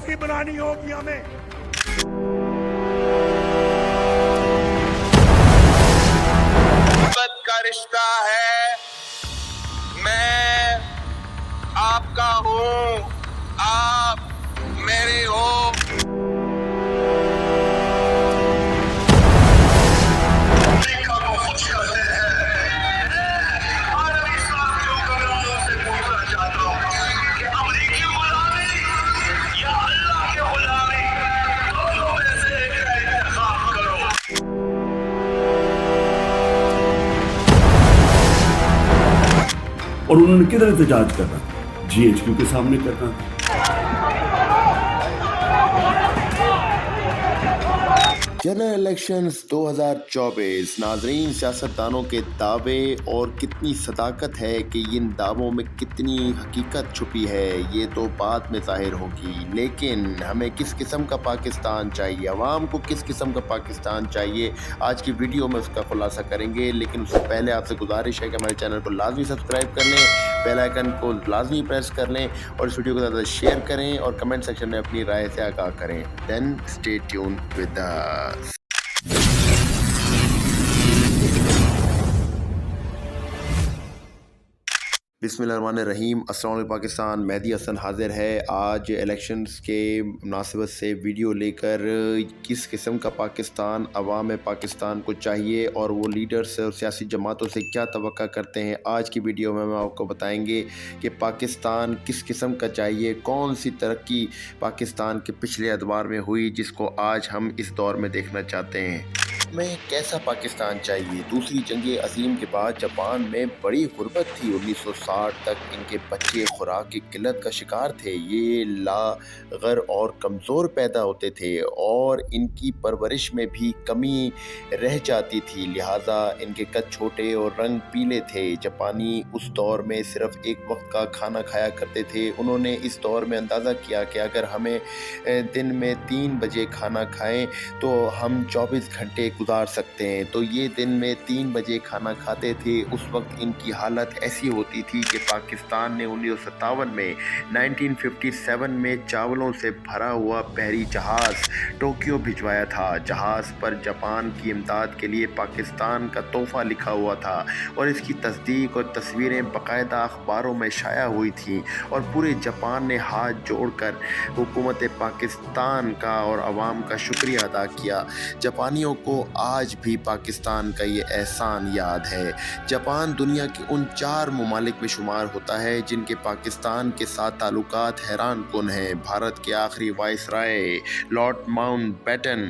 Party बनानी होगी हमें। मोहब्बत का रिश्ता है, मैं आपका हूँ, आप मेरे हो। और उन्होंने किधर एहतजाज करना, GHQ के सामने करना था। General elections 2024। नाजरीन, सियासतदानों के दावे और कितनी सदाकत है कि इन दावों में कितनी हकीकत छुपी है ये तो बाद में ज़ाहिर होगी, लेकिन हमें किस किस्म का पाकिस्तान चाहिए, अवाम को किस किस्म का पाकिस्तान चाहिए, आज की वीडियो में उसका खुलासा करेंगे। लेकिन उससे पहले आपसे गुजारिश है कि हमारे चैनल को लाजमी सब्सक्राइब कर लें, बेल आइकन को लाजमी प्रेस कर लें और इस वीडियो को ज़्यादा शेयर करें और कमेंट सेक्शन में अपनी राय से आगाह करें। Then stay tune with us. बिस्मिल्लाहिर्रहमानिर्रहीम। अस्सलाम वालेकुम पाकिस्तान। मेहदी हसन हाजिर है आज इलेक्शंस के मुनासिबत से वीडियो लेकर। किस किस्म का पाकिस्तान अवाम पाकिस्तान को चाहिए और वो लीडर्स और सियासी जमातों से क्या तवक्का करते हैं, आज की वीडियो में हम आपको बताएंगे कि पाकिस्तान किस किस्म का चाहिए, कौन सी तरक्की पाकिस्तान के पिछले अदवार में हुई जिसको आज हम इस दौर में देखना चाहते हैं। हमें कैसा पाकिस्तान चाहिए। दूसरी जंग अज़ीम के बाद जापान में बड़ी गुर्बत थी। 1960 तक इनके बच्चे खुराक की किल्लत का शिकार थे। ये लागर और कमज़ोर पैदा होते थे और इनकी परवरिश में भी कमी रह जाती थी, लिहाजा इनके कद छोटे और रंग पीले थे। जापानी उस दौर में सिर्फ एक वक्त का खाना खाया करते थे। उन्होंने इस दौर में अंदाज़ा किया कि अगर हमें दिन में 3 बजे खाना खाएं तो हम 24 घंटे गुजार सकते हैं। तो ये दिन में 3 बजे खाना खाते थे। उस वक्त इनकी हालत ऐसी होती थी कि पाकिस्तान ने 1957 में 1957 में चावलों से भरा हुआ बहरी जहाज़ टोक्यो भिजवाया था। जहाज़ पर जापान की इमदाद के लिए पाकिस्तान का तोहफ़ा लिखा हुआ था और इसकी तस्दीक और तस्वीरें बाकायदा अखबारों में शाया हुई थी और पूरे जापान ने हाथ जोड़कर हुकूमत पाकिस्तान का और आवाम का शुक्रिया अदा किया। जापानियों को आज भी पाकिस्तान का ये एहसान याद है। जापान दुनिया के उन 4 ममालिक में शुमार होता है जिनके पाकिस्तान के साथ ताल्लुकात हैरान कुन हैं। भारत के आखिरी वाइसराय लॉर्ड माउंटबेटन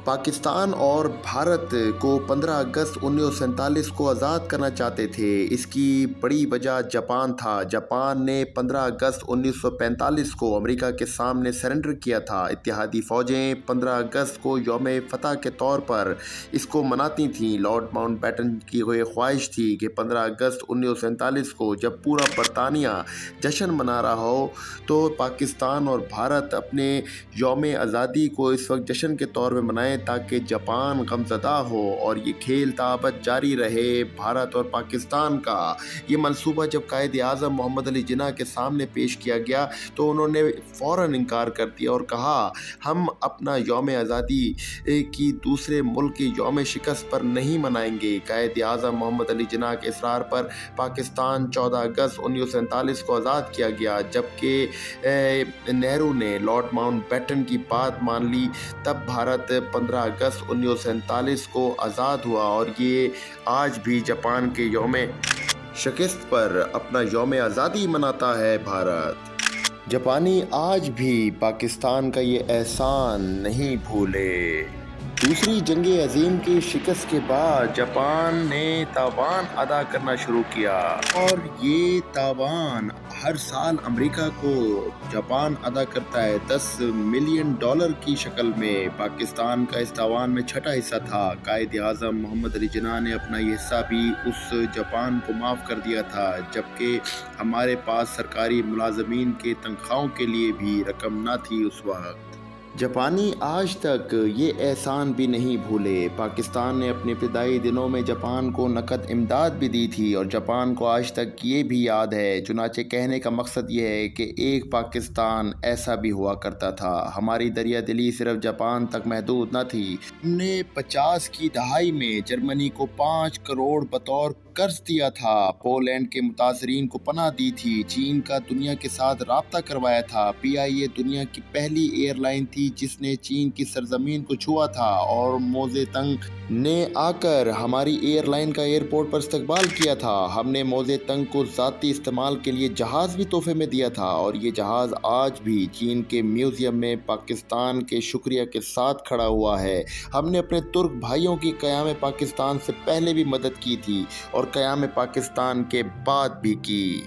पाकिस्तान और भारत को 15 अगस्त 1947 को आज़ाद करना चाहते थे। इसकी बड़ी वजह जापान था। जापान ने 15 अगस्त 1945 को अमेरिका के सामने सरेंडर किया था। इत्तेहादी फ़ौजें 15 अगस्त को यौम फ़तह के तौर पर इसको मनाती थीं। लॉर्ड माउंटबेटन की ये ख्वाहिश थी कि 15 अगस्त 1947 को जब पूरा बरतानिया जश्न मना रहा हो तो पाकिस्तान और भारत अपने यौम आज़ादी को इस वक्त जश्न के तौर पर मनाएं ताकि जापान गमज़दा हो और ये खेल ताबत जारी रहे। भारत और पाकिस्तान का ये मंसूबा जब कायद आज़म मोहम्मद अली जिन्ना के सामने पेश किया गया तो उन्होंने फ़ौरन इनकार कर दिया और कहा हम अपना यौम आज़ादी की दूसरे मुल्क की यौम शिकस्त पर नहीं मनाएंगे। कायद आज़म मोहम्मद अली जिन्ना के इसरार पर पाकिस्तान 14 अगस्त 1947 को आज़ाद किया गया। जबकि नेहरू ने लॉर्ड माउंटबेटन की बात मान ली, तब भारत 15 अगस्त 1947 को आज़ाद हुआ और ये आज भी जापान के यौम शिकस्त पर अपना यौम आज़ादी मनाता है। भारत जापानी आज भी पाकिस्तान का ये एहसान नहीं भूले। दूसरी जंग अज़ीम की शिकस्त के बाद जापान ने तावान अदा करना शुरू किया और ये तावान हर साल अमेरिका को जापान अदा करता है $10 मिलियन की शक्ल में। पाकिस्तान का इस तावान में छठा हिस्सा था। कायद आज़म मोहम्मद अली जिन्ना ने अपना ये हिस्सा भी उस जापान को माफ़ कर दिया था, जबकि हमारे पास सरकारी मुलाजमीन के तनख्वाहों के लिए भी रकम ना थी उस वक्त। جاپانی آج تک یہ احسان بھی نہیں بھولے۔ پاکستان نے اپنے ابتدائی دنوں میں جاپان کو نقد امداد بھی دی تھی اور جاپان کو آج تک یہ بھی یاد ہے۔ چنانچہ کہنے کا مقصد یہ ہے کہ ایک پاکستان ایسا بھی ہوا کرتا تھا۔ ہماری دریا دلی صرف جاپان تک محدود نہ تھی۔ ہم نے 50 کی دہائی میں جرمنی کو 5 کروڑ بطور قرض دیا تھا، پولینڈ کے متاثرین کو پناہ دی تھی، چین کا دنیا کے ساتھ رابطہ کروایا تھا۔ PIA دنیا کی پہلی ایئر لائن تھی جس نے چین کی سرزمین کو چھوا تھا، اور موزے تنگ نے آ کر ہماری ایئر لائن کا ایئرپورٹ پر استقبال کیا تھا۔ ہم نے موزے تنگ کو ذاتی استعمال کے لیے جہاز بھی تحفے میں دیا تھا، اور یہ جہاز آج بھی چین کے میوزیم میں پاکستان کے شکریہ کے ساتھ کھڑا ہوا ہے۔ ہم نے اپنے ترک بھائیوں کی قیام پاکستان سے پہلے بھی مدد کی تھی اور قیام پاکستان کے بعد بھی کی۔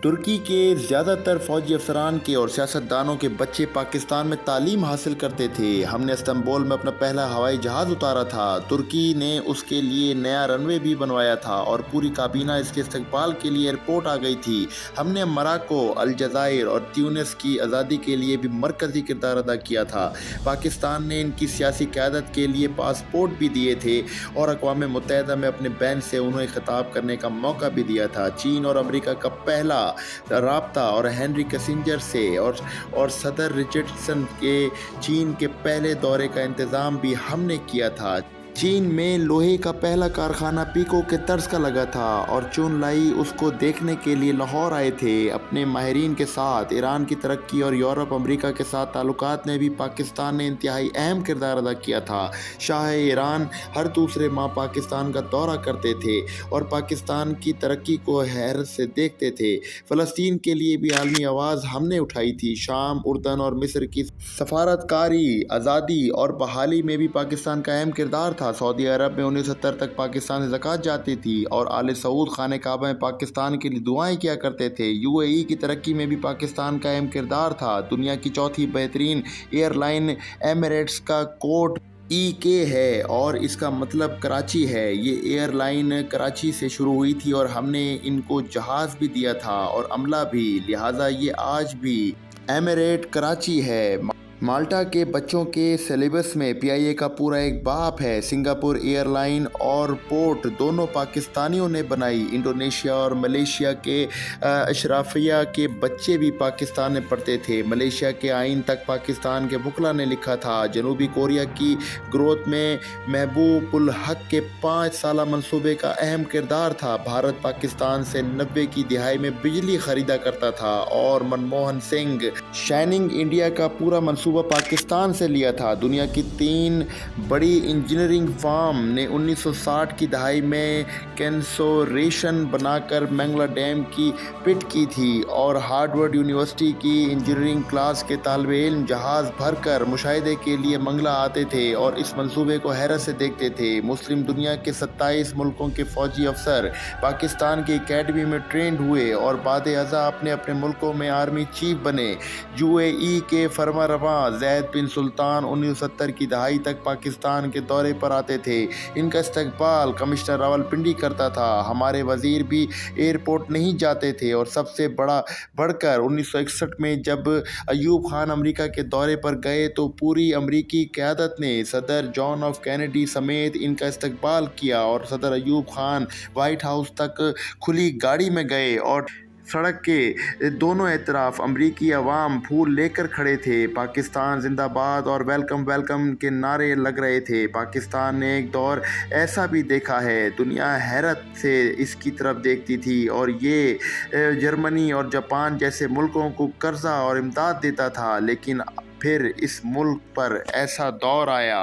ترکی کے زیادہ تر فوجی افسران کے اور سیاستدانوں کے بچے پاکستان میں تعلیم حاصل کرتے تھے۔ ہم نے استنبول میں اپنا پہلا ہوائی جہاز اتارا تھا، ترکی نے اس کے لیے نیا رن وے بھی بنوایا تھا اور پوری کابینہ اس کے استقبال کے لیے ایئرپورٹ آ گئی تھی۔ ہم نے مراکو، الجزائر اور تیونس کی آزادی کے لیے بھی مرکزی کردار ادا کیا تھا۔ پاکستان نے ان کی سیاسی قیادت کے لیے پاسپورٹ بھی دیے تھے اور اقوام متحدہ میں اپنے بین سے انہیں خطاب کرنے کا موقع بھی دیا تھا۔ چین اور امریکہ کا پہلا رابطہ اور ہنری کسنجر سے اور صدر رچرڈسن کے چین کے پہلے دورے کا انتظام بھی ہم نے کیا تھا۔ چین میں لوہے کا پہلا کارخانہ پیکو کے طرز کا لگا تھا اور چون لائی اس کو دیکھنے کے لیے لاہور آئے تھے اپنے ماہرین کے ساتھ۔ ایران کی ترقی اور یورپ امریکہ کے ساتھ تعلقات میں بھی پاکستان نے انتہائی اہم کردار ادا کیا تھا۔ شاہ ایران ہر دوسرے ماہ پاکستان کا دورہ کرتے تھے اور پاکستان کی ترقی کو حیرت سے دیکھتے تھے۔ فلسطین کے لیے بھی عالمی آواز ہم نے اٹھائی تھی۔ شام، اردن اور مصر کی سفارتکاری آزادی اور بحالی میں بھی پاکستان کا اہم کردار تھا۔ سعودی عرب میں 1970 تک پاکستان سے زکوٰۃ جاتی تھی اور آل سعود خانہ کعبہ میں پاکستان کے لیے دعائیں کیا کرتے تھے۔ UAE کی ترقی میں بھی پاکستان کا اہم کردار تھا۔ دنیا کی چوتھی بہترین ایئر لائن ایمریٹس کا کوڈ EK ہے اور اس کا مطلب کراچی ہے۔ یہ ایئر لائن کراچی سے شروع ہوئی تھی اور ہم نے ان کو جہاز بھی دیا تھا اور عملہ بھی، لہٰذا یہ آج بھی ایمریٹ کراچی ہے۔ مالٹا کے بچوں کے سلیبس میں PIA کا پورا ایک باب ہے۔ سنگاپور ایئر لائن اور پورٹ دونوں پاکستانیوں نے بنائی۔ انڈونیشیا اور ملیشیا کے اشرافیہ کے بچے بھی پاکستان میں پڑھتے تھے۔ ملیشیا کے آئین تک پاکستان کے وکلاء نے لکھا تھا۔ جنوبی کوریا کی گروتھ میں محبوب الحق کے 5 سالہ منصوبے کا اہم کردار تھا۔ بھارت پاکستان سے 90 کی دہائی میں بجلی خریدا کرتا تھا اور منموہن سنگھ شائننگ انڈیا کا پورا منصوبہ پاکستان سے لیا تھا۔ دنیا کی 3 بڑی انجینئرنگ فرم نے 1960 کی دہائی میں کنسوریشن بنا کر منگلا ڈیم کی پٹ کی تھی اور ہارورڈ یونیورسٹی کی انجینئرنگ کلاس کے طالب علم جہاز بھر کر مشاہدے کے لیے منگلا آتے تھے اور اس منصوبے کو حیرت سے دیکھتے تھے۔ مسلم دنیا کے 27 ملکوں کے فوجی افسر پاکستان کی اکیڈمی میں ٹرینڈ ہوئے اور بعد ازاں اپنے اپنے ملکوں میں آرمی چیف بنے۔ UAE کے فرمانروا زید بن سلطان 1970 کی دہائی تک پاکستان کے دورے پر آتے تھے۔ ان کا استقبال کمشنر راولپنڈی کرتا تھا۔ ہمارے وزیر بھی ایئرپورٹ نہیں جاتے تھے اور سب سے بڑھ کر 1961 میں جب ایوب خان امریکہ کے دورے پر گئے تو پوری امریکی قیادت نے صدر جان ایف کینیڈی سمیت ان کا استقبال کیا اور صدر ایوب خان وائٹ ہاؤس تک کھلی گاڑی میں گئے اور سڑک کے دونوں اطراف امریکی عوام پھول لے کر کھڑے تھے۔ پاکستان زندہ باد اور ویلکم ویلکم کے نعرے لگ رہے تھے۔ پاکستان نے ایک دور ایسا بھی دیکھا ہے، دنیا حیرت سے اس کی طرف دیکھتی تھی اور یہ جرمنی اور جاپان جیسے ملکوں کو قرضہ اور امداد دیتا تھا، لیکن پھر اس ملک پر ایسا دور آیا۔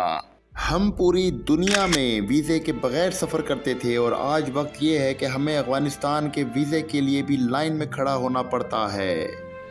ہم پوری دنیا میں ویزے کے بغیر سفر کرتے تھے اور آج وقت یہ ہے کہ ہمیں افغانستان کے ویزے کے لیے بھی لائن میں کھڑا ہونا پڑتا ہے۔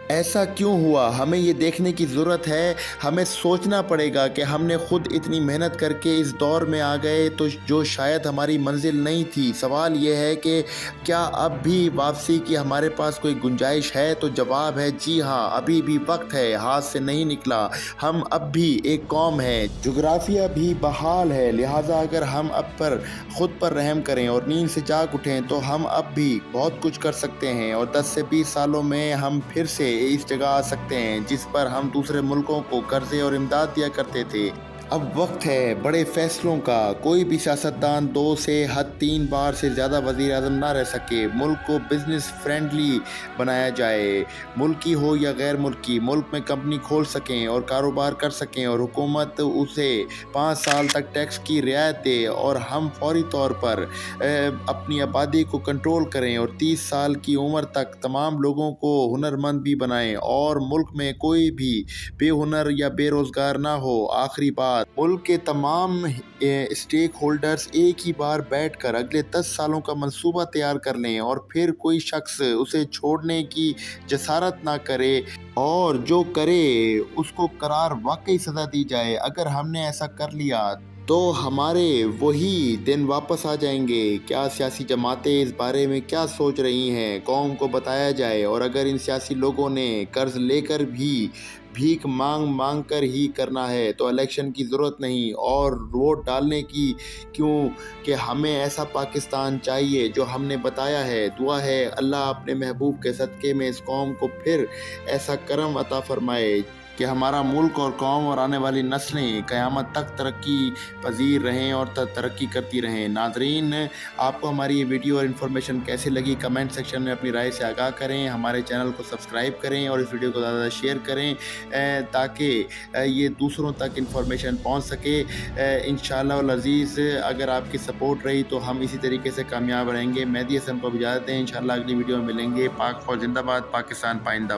ایسا کیوں ہوا؟ ہمیں یہ دیکھنے کی ضرورت ہے۔ ہمیں سوچنا پڑے گا کہ ہم نے خود اتنی محنت کر کے اس دور میں آ گئے تو جو شاید ہماری منزل نہیں تھی۔ سوال یہ ہے کہ کیا اب بھی واپسی کی ہمارے پاس کوئی گنجائش ہے؟ تو جواب ہے جی ہاں، ابھی بھی وقت ہے، ہاتھ سے نہیں نکلا۔ ہم اب بھی ایک قوم ہیں، جغرافیہ بھی بحال ہے، لہٰذا اگر ہم خود پر رحم کریں اور نیند سے جاگ اٹھیں تو ہم اب بھی بہت کچھ کر سکتے ہیں اور 10 سے 20 سالوں میں ہم پھر سے इस जगह आ सकते हैं जिस पर हम दूसरे मुल्कों को कर्जे और इमदाद दिया करते थे। अब वक्त है बड़े फैसलों का। कोई भी सियासतदान 2 से हद 3 बार से ज़्यादा वज़ीर आज़म ना रह सके। मुल्क को बिजनेस फ्रेंडली बनाया जाए, मुल्की हो या गैर मुल्की, मुल्क में कंपनी खोल सकें और कारोबार कर सकें और हुकूमत उसे 5 साल तक टैक्स की रियायत दे और हम फौरी तौर पर अपनी आबादी को कंट्रोल करें और 30 साल की उम्र तक तमाम लोगों को हुनरमंद भी बनाएं और मुल्क में कोई भी बेहुनर या बेरोज़गार ना हो। आखिरी बात, मुल्क के तमाम स्टेक होल्डर्स एक ही बार बैठकर अगले 10 सालों का मंसूबा तैयार कर लें और फिर कोई शख्स उसे छोड़ने की जसारत ना करे और जो करे उसको करार वाकई सज़ा दी जाए। अगर हमने ऐसा कर लिया तो हमारे वही दिन वापस आ जाएंगे। क्या सियासी जमातें इस बारे में क्या सोच रही हैं, कौम को बताया जाए। और अगर इन सियासी लोगों ने कर्ज लेकर भी भीख मांग कर ही करना है तो इलेक्शन की ज़रूरत नहीं और वोट डालने की, क्यों कि हमें ऐसा पाकिस्तान चाहिए जो हमने बताया है। दुआ है अल्लाह अपने महबूब के सदक़े में इस कौम को फिर ऐसा करम अता फरमाए कि हमारा मुल्क और कौम और आने वाली नस्लें क़यामत तक तरक्की पजीर रहें और तरक्की करती रहें। नाज़रीन, आपको हमारी ये वीडियो और इन्फॉर्मेशन कैसे लगी कमेंट सेक्शन में अपनी राय से आगाह करें। हमारे चैनल को सब्सक्राइब करें और इस वीडियो को ज़्यादा शेयर करें ताकि ये दूसरों तक इन्फॉर्मेशन पहुँच सके। इंशाअल्लाह अल अज़ीज़ अगर आपकी सपोर्ट रही तो हम इसी तरीके से कामयाब रहेंगे। मेहदी हसन को इजाज़त दें। इंशाअल्लाह अगली वीडियो में मिलेंगे। पाक फौज जिंदाबाद, पाकिस्तान पाइंदा।